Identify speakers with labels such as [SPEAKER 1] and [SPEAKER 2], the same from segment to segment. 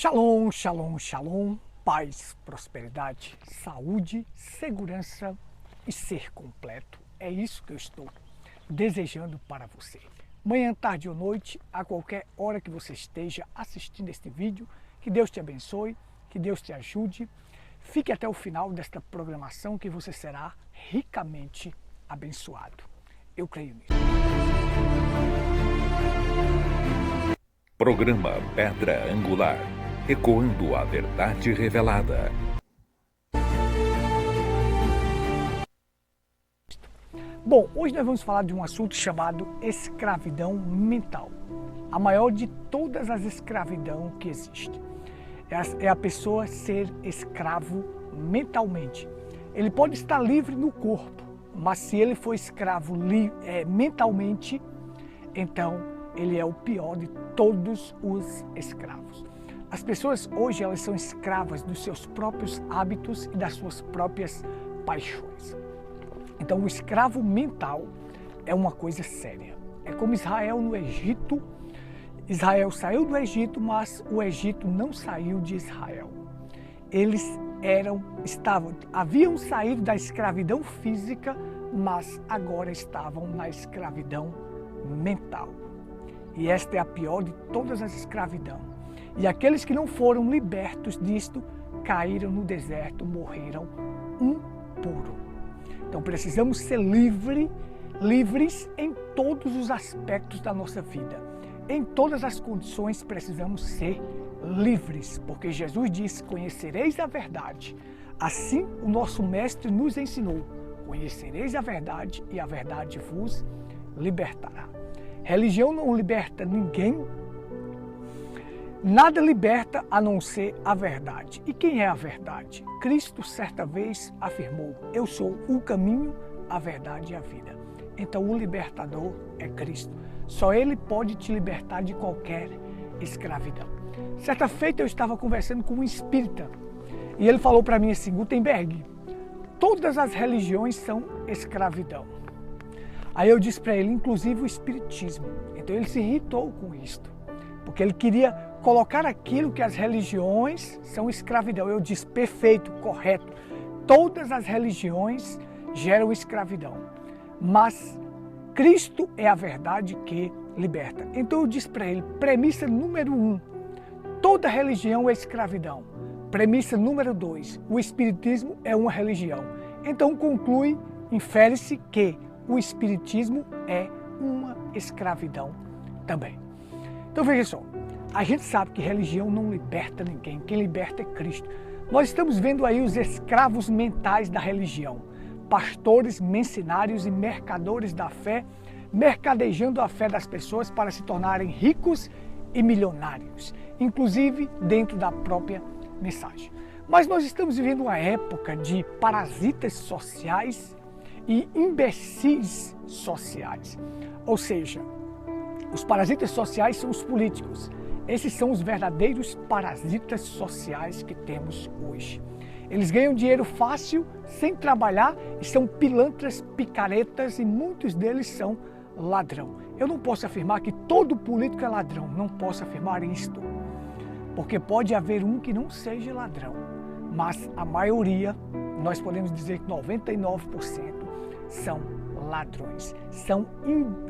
[SPEAKER 1] Shalom, shalom, shalom, paz, prosperidade, saúde, segurança e ser completo. É isso que eu estou desejando para você. Manhã, tarde ou noite, a qualquer hora que você esteja assistindo este vídeo, que Deus te abençoe, que Deus te ajude. Fique até o final desta programação que você será ricamente abençoado. Eu creio nisso.
[SPEAKER 2] Programa Pedra Angular, ecoando a verdade revelada.
[SPEAKER 1] Bom, hoje nós vamos falar de um assunto chamado escravidão mental. A maior de todas as escravidão que existe. É a pessoa ser escravo mentalmente. Ele pode estar livre no corpo, mas se ele for escravo mentalmente, então ele é o pior de todos os escravos. As pessoas hoje elas são escravas dos seus próprios hábitos e das suas próprias paixões. Então o escravo mental é uma coisa séria. É como Israel no Egito. Israel saiu do Egito, mas o Egito não saiu de Israel. Eles haviam saído da escravidão física, mas agora estavam na escravidão mental. E esta é a pior de todas as escravidão. E aqueles que não foram libertos disto, caíram no deserto, morreram um por um. Então precisamos ser livres em todos os aspectos da nossa vida. Em todas as condições precisamos ser livres, porque Jesus disse, conhecereis a verdade. Assim o nosso mestre nos ensinou, conhecereis a verdade e a verdade vos libertará. Religião não liberta ninguém, nada liberta a não ser a verdade. E quem é a verdade? Cristo certa vez afirmou, eu sou o caminho, a verdade e a vida. Então o libertador é Cristo. Só Ele pode te libertar de qualquer escravidão. Certa feita eu estava conversando com um espírita e ele falou para mim assim, Gutenberg, todas as religiões são escravidão. Aí eu disse para ele, inclusive o espiritismo. Então ele se irritou com isto, porque ele queria colocar aquilo que as religiões são escravidão. Eu disse, perfeito, correto. Todas as religiões geram escravidão, mas Cristo é a verdade que liberta. Então eu disse para ele, premissa número 1, toda religião é escravidão. Premissa número 2, o espiritismo é uma religião. Então conclui, infere-se que o espiritismo é uma escravidão também. Então veja só, a gente sabe que religião não liberta ninguém, quem liberta é Cristo. Nós estamos vendo aí os escravos mentais da religião, pastores, mercenários e mercadores da fé, mercadejando a fé das pessoas para se tornarem ricos e milionários, inclusive dentro da própria mensagem. Mas nós estamos vivendo uma época de parasitas sociais e imbecis sociais. Ou seja, os parasitas sociais são os políticos. Esses são os verdadeiros parasitas sociais que temos hoje. Eles ganham dinheiro fácil, sem trabalhar, e são pilantras, picaretas e muitos deles são ladrão. Eu não posso afirmar que todo político é ladrão, não posso afirmar isto. Porque pode haver um que não seja ladrão, mas a maioria, nós podemos dizer que 99%, são ladrões,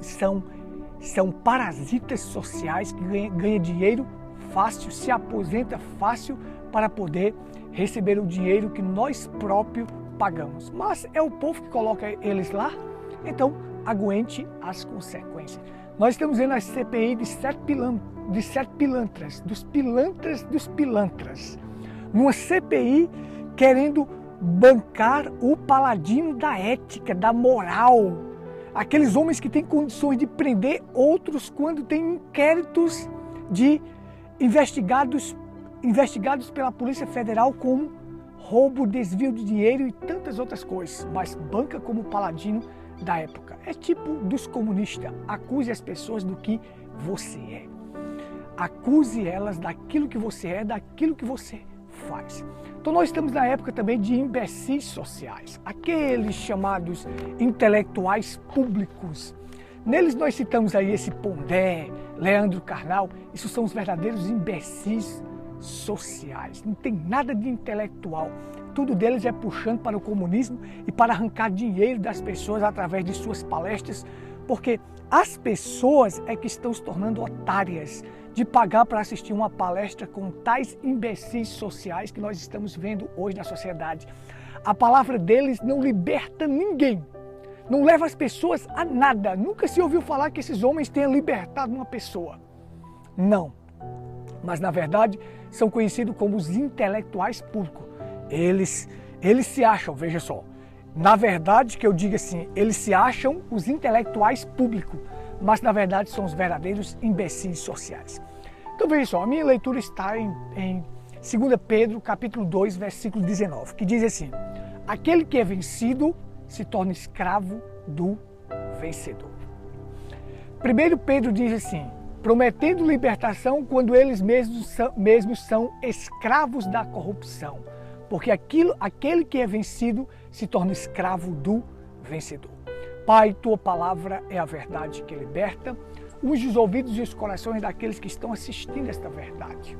[SPEAKER 1] são parasitas sociais que ganham dinheiro fácil, se aposenta fácil para poder receber o dinheiro que nós próprios pagamos. Mas é o povo que coloca eles lá, então aguente as consequências. Nós estamos vendo a CPI de sete pilantras, dos pilantras, numa CPI querendo bancar o paladino da ética, da moral. Aqueles homens que têm condições de prender outros quando tem inquéritos de investigados pela Polícia Federal como roubo, desvio de dinheiro e tantas outras coisas, mas banca como paladino da época. É tipo dos comunistas, acuse as pessoas do que você é. Acuse elas daquilo que você é, daquilo que você faz. Então nós estamos na época também de imbecis sociais, aqueles chamados intelectuais públicos. Neles nós citamos aí esse Pondé, Leandro Carnal, isso são os verdadeiros imbecis sociais. Não tem nada de intelectual. Tudo deles é puxando para o comunismo e para arrancar dinheiro das pessoas através de suas palestras, porque as pessoas é que estão se tornando otárias de pagar para assistir uma palestra com tais imbecis sociais que nós estamos vendo hoje na sociedade. A palavra deles não liberta ninguém, não leva as pessoas a nada. Nunca se ouviu falar que esses homens tenham libertado uma pessoa. Não, mas na verdade são conhecidos como os intelectuais públicos. Eles se acham, veja só, na verdade que eu digo assim, eles se acham os intelectuais públicos, mas na verdade são os verdadeiros imbecis sociais. Então veja só, a minha leitura está em 2 Pedro capítulo 2, versículo 19, que diz assim: aquele que é vencido se torna escravo do vencedor. 1 Pedro diz assim: prometendo libertação quando eles mesmos são escravos da corrupção, porque aquele que é vencido se torna escravo do vencedor. Pai, tua palavra é a verdade que liberta. Unge os ouvidos e os corações daqueles que estão assistindo esta verdade.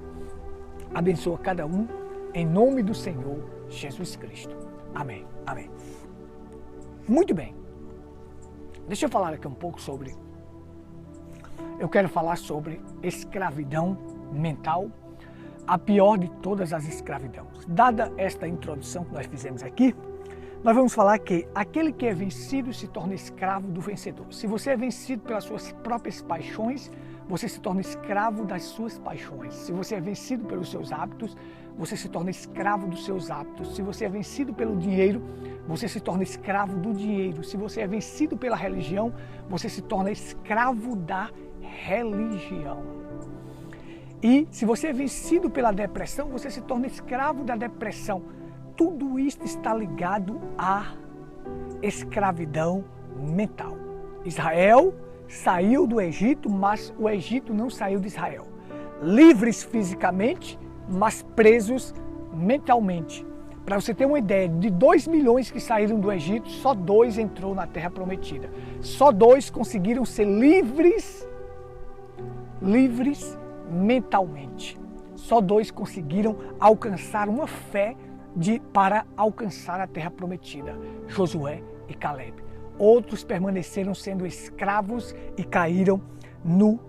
[SPEAKER 1] Abençoa cada um, em nome do Senhor Jesus Cristo. Amém. Amém. Muito bem. Deixa eu falar aqui um pouco sobre... Eu quero falar sobre escravidão mental, a pior de todas as escravidões. Dada esta introdução que nós fizemos aqui, nós vamos falar que aquele que é vencido se torna escravo do vencedor. Se você é vencido pelas suas próprias paixões, você se torna escravo das suas paixões. Se você é vencido pelos seus hábitos, você se torna escravo dos seus hábitos. Se você é vencido pelo dinheiro, você se torna escravo do dinheiro. Se você é vencido pela religião, você se torna escravo da religião. E se você é vencido pela depressão, você se torna escravo da depressão. Tudo isso está ligado à escravidão mental. Israel saiu do Egito, mas o Egito não saiu de Israel. Livres fisicamente, mas presos mentalmente. Para você ter uma ideia, de 2 milhões que saíram do Egito, só 2 entrou na Terra Prometida. Só 2 conseguiram ser livres mentalmente. Só 2 conseguiram alcançar uma fé para alcançar a Terra Prometida, Josué e Caleb. Outros permaneceram sendo escravos e caíram no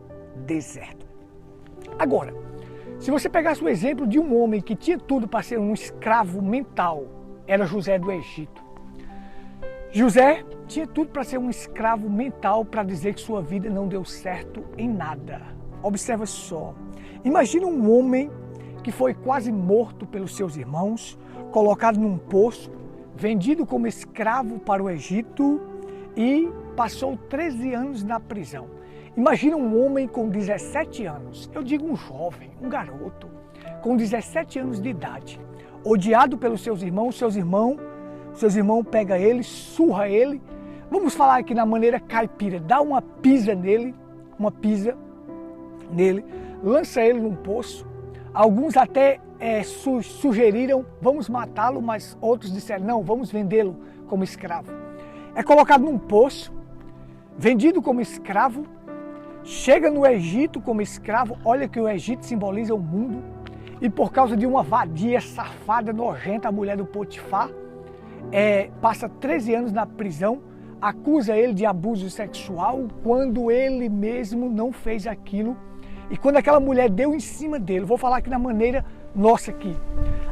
[SPEAKER 1] deserto. Agora, se você pegasse o exemplo de um homem que tinha tudo para ser um escravo mental, era José do Egito. José tinha tudo para ser um escravo mental, para dizer que sua vida não deu certo em nada. Observa só, imagina um homem que foi quase morto pelos seus irmãos, colocado num poço, vendido como escravo para o Egito e passou 13 anos na prisão. Imagina um homem com 17 anos, eu digo um jovem, um garoto, com 17 anos de idade, odiado pelos seus irmãos pegam ele, surra ele, vamos falar aqui na maneira caipira, dá uma pisa nele, lança ele num poço. Alguns até sugeriram, vamos matá-lo, mas outros disseram, não, vamos vendê-lo como escravo. É colocado num poço, vendido como escravo, chega no Egito como escravo. Olha que o Egito simboliza o mundo, e por causa de uma vadia safada, nojenta, a mulher do Potifar, passa 13 anos na prisão, acusa ele de abuso sexual, quando ele mesmo não fez aquilo. E quando aquela mulher deu em cima dele, vou falar aqui na maneira nossa aqui,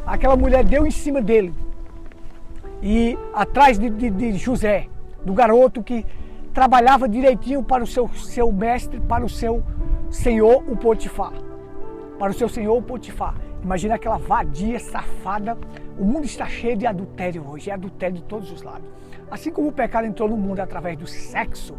[SPEAKER 1] aquela mulher deu em cima dele, e atrás de José, do garoto que trabalhava direitinho para o seu mestre, para o seu senhor, o Potifar. Imagina aquela vadia safada. O mundo está cheio de adultério hoje, é adultério de todos os lados. Assim como o pecado entrou no mundo através do sexo,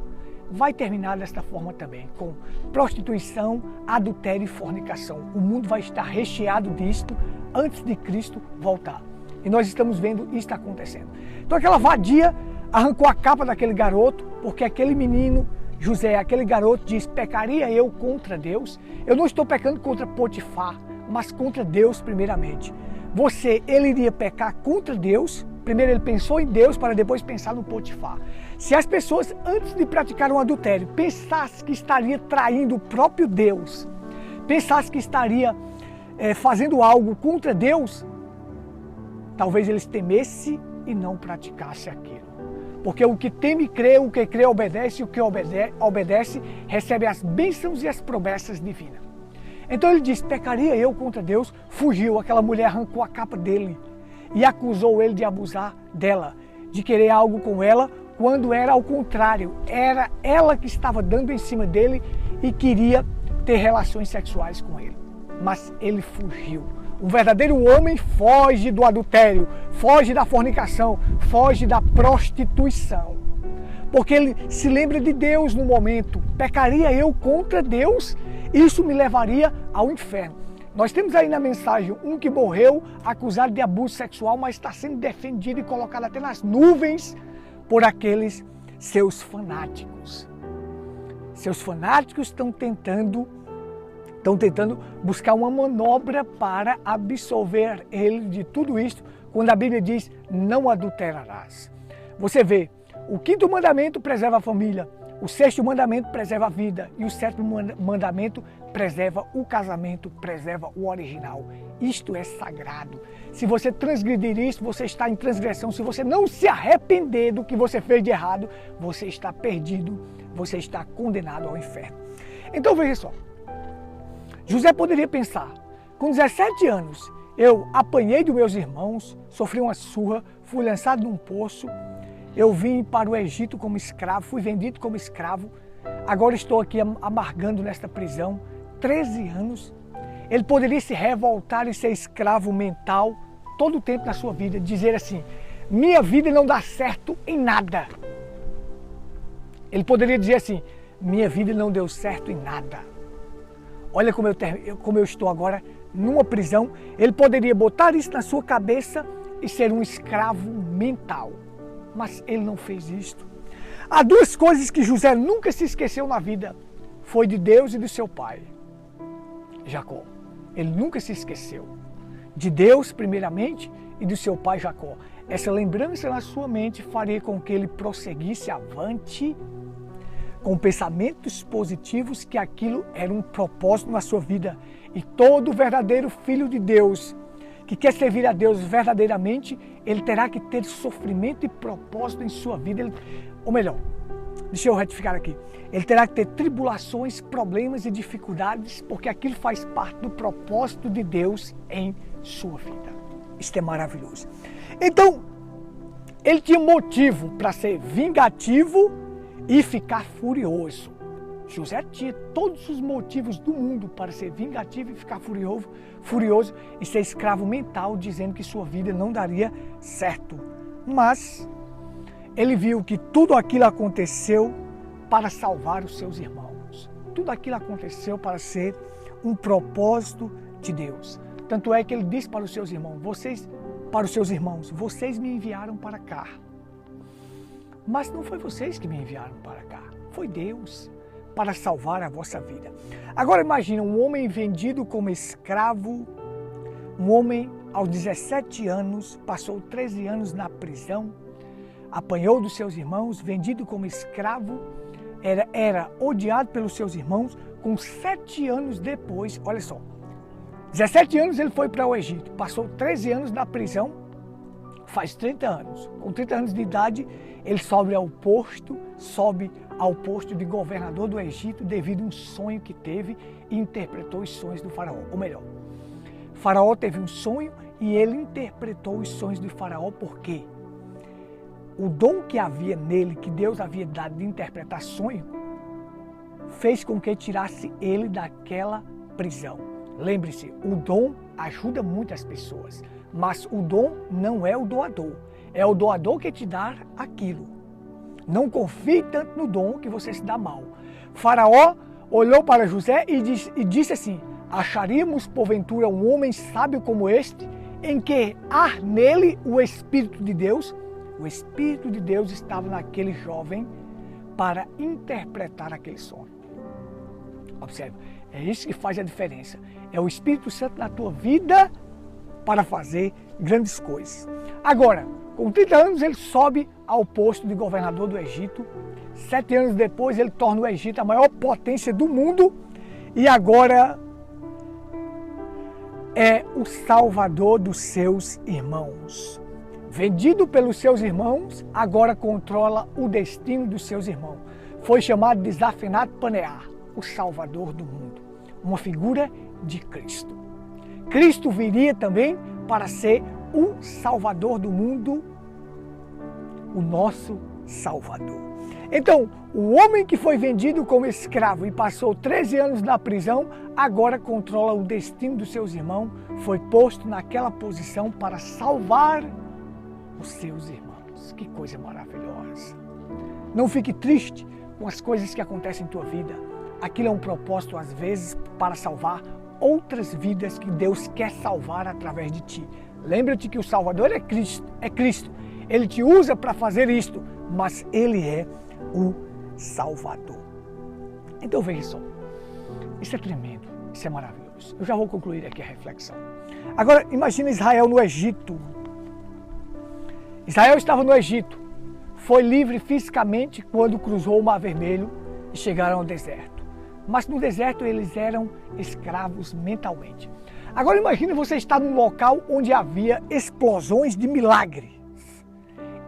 [SPEAKER 1] vai terminar desta forma também, com prostituição, adultério e fornicação. O mundo vai estar recheado disto antes de Cristo voltar. E nós estamos vendo isso acontecendo. Então aquela vadia arrancou a capa daquele garoto, porque aquele menino, José, aquele garoto diz, pecaria eu contra Deus? Eu não estou pecando contra Potifar, mas contra Deus primeiramente. Ele iria pecar contra Deus. Primeiro ele pensou em Deus para depois pensar no Potifar. Se as pessoas, antes de praticar um adultério, pensassem que estaria traindo o próprio Deus, pensassem que estaria fazendo algo contra Deus, talvez eles temessem e não praticassem aquilo. Porque o que teme crê, o que crê obedece, e o que obedece recebe as bênçãos e as promessas divinas. Então ele diz, pecaria eu contra Deus? Fugiu, aquela mulher arrancou a capa dele e acusou ele de abusar dela, de querer algo com ela, quando era ao contrário, era ela que estava dando em cima dele e queria ter relações sexuais com ele. Mas ele fugiu. Um verdadeiro homem foge do adultério, foge da fornicação, foge da prostituição. Porque ele se lembra de Deus no momento. Pecaria eu contra Deus? Isso me levaria ao inferno. Nós temos aí na mensagem um que morreu acusado de abuso sexual, mas está sendo defendido e colocado até nas nuvens por aqueles seus fanáticos. Seus fanáticos estão tentando buscar uma manobra para absolver ele de tudo isso, quando a Bíblia diz, não adulterarás. Você vê, o 5º mandamento preserva a família, o 6º mandamento preserva a vida e o 7º mandamento preserva o casamento, preserva o original. Isto é sagrado. Se você transgredir isso, você está em transgressão. Se você não se arrepender do que você fez de errado, você está perdido, você está condenado ao inferno. Então veja só, José poderia pensar, com 17 anos, eu apanhei dos meus irmãos, sofri uma surra, fui lançado num poço, eu vim para o Egito como escravo, fui vendido como escravo, agora estou aqui amargando nesta prisão, 13 anos. Ele poderia se revoltar e ser escravo mental todo o tempo da sua vida, dizer assim, minha vida não dá certo em nada. Ele poderia dizer assim, minha vida não deu certo em nada. Olha como eu estou agora numa prisão. Ele poderia botar isso na sua cabeça e ser um escravo mental. Mas ele não fez isto. Há 2 coisas que José nunca se esqueceu na vida. Foi de Deus e do seu pai, Jacó. Ele nunca se esqueceu. De Deus, primeiramente, e do seu pai, Jacó. Essa lembrança na sua mente faria com que ele prosseguisse avante com pensamentos positivos, que aquilo era um propósito na sua vida. E todo verdadeiro filho de Deus, que quer servir a Deus verdadeiramente, ele terá que ter sofrimento e propósito em sua vida. Ou melhor, deixa eu retificar aqui. Ele terá que ter tribulações, problemas e dificuldades, porque aquilo faz parte do propósito de Deus em sua vida. Isto é maravilhoso. Então, ele tinha motivo para ser vingativo e ficar furioso. José tinha todos os motivos do mundo para ser vingativo e ficar furioso e ser escravo mental, dizendo que sua vida não daria certo. Mas ele viu que tudo aquilo aconteceu para salvar os seus irmãos. Tudo aquilo aconteceu para ser um propósito de Deus. Tanto é que ele disse para os seus irmãos, vocês me enviaram para cá. Mas não foi vocês que me enviaram para cá, foi Deus, para salvar a vossa vida. Agora imagina um homem vendido como escravo, um homem aos 17 anos, passou 13 anos na prisão, apanhou dos seus irmãos, vendido como escravo, era odiado pelos seus irmãos, com 7 anos depois, olha só, 17 anos ele foi para o Egito, passou 13 anos na prisão, faz 30 anos. Com 30 anos de idade, ele sobe ao posto de governador do Egito devido a um sonho que teve e interpretou os sonhos do faraó. Ou melhor, faraó teve um sonho e ele interpretou os sonhos do faraó porque o dom que havia nele, que Deus havia dado de interpretar sonho, fez com que tirasse ele daquela prisão. Lembre-se, o dom ajuda muitas pessoas, mas o dom não é o doador. É o doador que te dá aquilo. Não confie tanto no dom que você se dá mal. Faraó olhou para José e disse assim, acharíamos porventura um homem sábio como este, em que há nele o Espírito de Deus? O Espírito de Deus estava naquele jovem para interpretar aquele sonho. Observe, é isso que faz a diferença. É o Espírito Santo na tua vida para fazer grandes coisas. Agora, com 30 anos ele sobe ao posto de governador do Egito. 7 anos depois ele torna o Egito a maior potência do mundo. E agora é o salvador dos seus irmãos. Vendido pelos seus irmãos, agora controla o destino dos seus irmãos. Foi chamado de Zafenat Paneah, o salvador do mundo. Uma figura de Cristo. Cristo viria também para ser o salvador do mundo, o nosso salvador. Então, o homem que foi vendido como escravo e passou 13 anos na prisão, agora controla o destino dos seus irmãos, foi posto naquela posição para salvar os seus irmãos. Que coisa maravilhosa. Não fique triste com as coisas que acontecem em tua vida. Aquilo é um propósito, às vezes, para salvar outras vidas que Deus quer salvar através de ti. Lembra-te que o Salvador é Cristo. Ele te usa para fazer isto, mas Ele é o Salvador. Então veja só, isso é tremendo, isso é maravilhoso. Eu já vou concluir aqui a reflexão. Agora imagina Israel no Egito. Israel estava no Egito, foi livre fisicamente quando cruzou o Mar Vermelho e chegaram ao deserto. Mas no deserto eles eram escravos mentalmente. Agora imagine você estar num local onde havia explosões de milagres.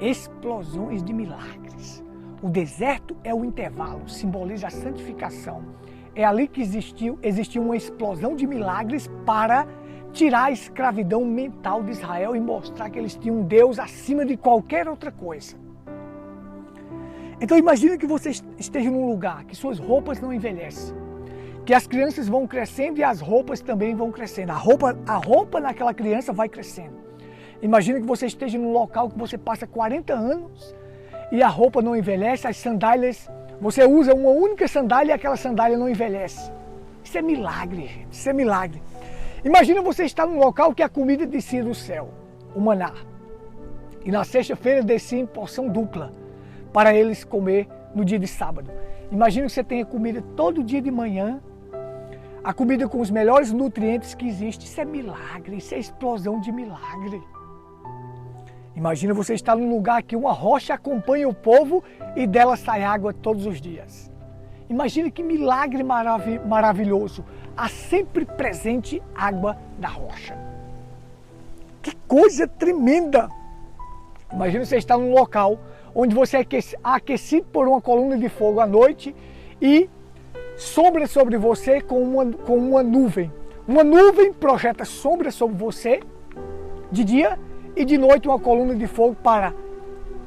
[SPEAKER 1] Explosões de milagres. O deserto é o intervalo, simboliza a santificação. É ali que existiu uma explosão de milagres para tirar a escravidão mental de Israel e mostrar que eles tinham um Deus acima de qualquer outra coisa. Então imagine que você esteja num lugar que suas roupas não envelhecem, que as crianças vão crescendo e as roupas também vão crescendo. A roupa naquela criança vai crescendo. Imagine que você esteja num local que você passa 40 anos e a roupa não envelhece, as sandálias, você usa uma única sandália e aquela sandália não envelhece. Isso é milagre, gente, isso é milagre. Imagina você estar num local que a comida descia do céu, o maná. E na sexta-feira descia em porção dupla para eles comer no dia de sábado. Imagina que você tenha comida todo dia de manhã, a comida com os melhores nutrientes que existe. Isso é milagre, isso é explosão de milagre. Imagina você estar num lugar que uma rocha acompanha o povo e dela sai água todos os dias. Imagina que milagre maravilhoso. Há sempre presente água da rocha. Que coisa tremenda! Imagina você estar num local onde você é aquecido por uma coluna de fogo à noite e sombra sobre você com uma nuvem. Uma nuvem projeta sombra sobre você de dia e de noite uma coluna de fogo para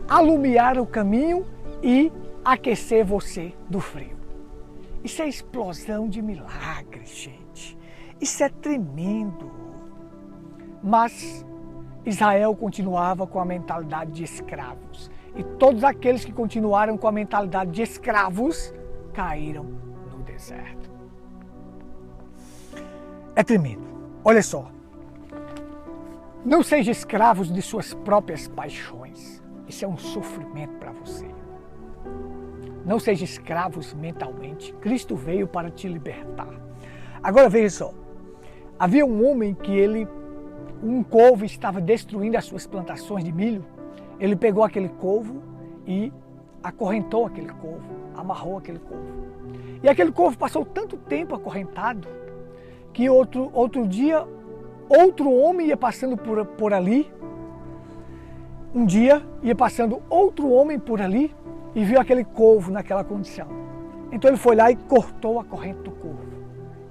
[SPEAKER 1] alumiar o caminho e aquecer você do frio. Isso é explosão de milagres, gente. Isso é tremendo. Mas Israel continuava com a mentalidade de escravos. E todos aqueles que continuaram com a mentalidade de escravos caíram no deserto. É tremendo. Olha só. Não seja escravos de suas próprias paixões. Isso é um sofrimento para você. Não seja escravos mentalmente. Cristo veio para te libertar. Agora veja só. Havia um homem que um couve estava destruindo as suas plantações de milho. Ele pegou aquele couve e acorrentou aquele couve, amarrou aquele couve. E aquele couve passou tanto tempo acorrentado que outro dia, outro homem ia passando por ali. Um dia ia passando outro homem por ali e viu aquele couve naquela condição. Então ele foi lá e cortou a corrente do couve,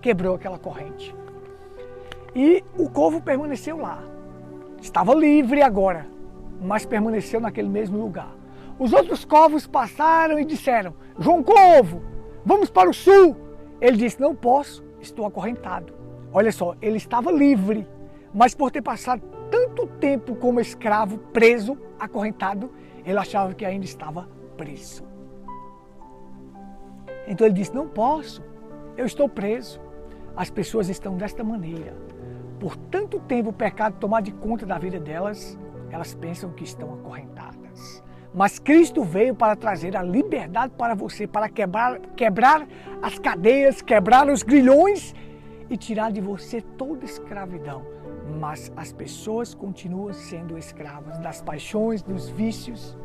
[SPEAKER 1] quebrou aquela corrente. E o couve permaneceu lá. Estava livre agora, mas permaneceu naquele mesmo lugar. Os outros covos passaram e disseram: João Couve, vamos para o sul. Ele disse: não posso, estou acorrentado. Olha só, ele estava livre, mas por ter passado tanto tempo como escravo, preso, acorrentado, ele achava que ainda estava preso. Então ele disse: não posso, eu estou preso. As pessoas estão desta maneira. Por tanto tempo o pecado tomar de conta da vida delas, elas pensam que estão acorrentadas. Mas Cristo veio para trazer a liberdade para você, para quebrar as cadeias, quebrar os grilhões e tirar de você toda escravidão. Mas as pessoas continuam sendo escravas das paixões, dos vícios,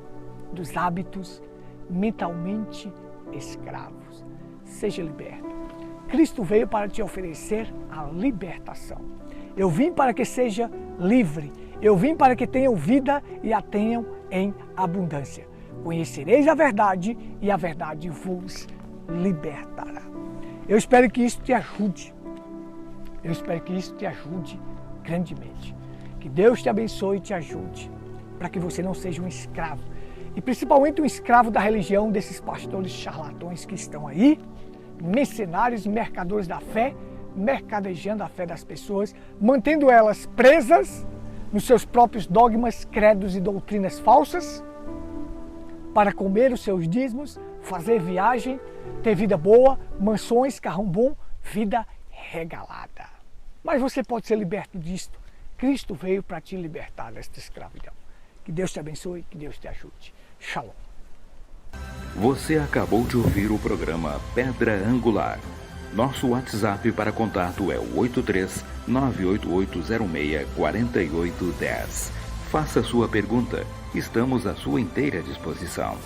[SPEAKER 1] dos hábitos, mentalmente escravos. Seja liberto. Cristo veio para te oferecer a libertação. Eu vim para que seja livre. Eu vim para que tenham vida e a tenham em abundância. Conhecereis a verdade e a verdade vos libertará. Eu espero que isso te ajude. Eu espero que isso te ajude grandemente. Que Deus te abençoe e te ajude para que você não seja um escravo. E principalmente um escravo da religião desses pastores charlatões que estão aí, mercenários, mercadores da fé, mercadejando a fé das pessoas, mantendo elas presas nos seus próprios dogmas, credos e doutrinas falsas, para comer os seus dízimos, fazer viagem, ter vida boa, mansões, carrão bom, vida regalada. Mas você pode ser liberto disto. Cristo veio para te libertar desta escravidão. Que Deus te abençoe, que Deus te ajude. Shalom.
[SPEAKER 2] Você acabou de ouvir o programa Pedra Angular. Nosso WhatsApp para contato é o 83-98806-4810. Faça sua pergunta. Estamos à sua inteira disposição.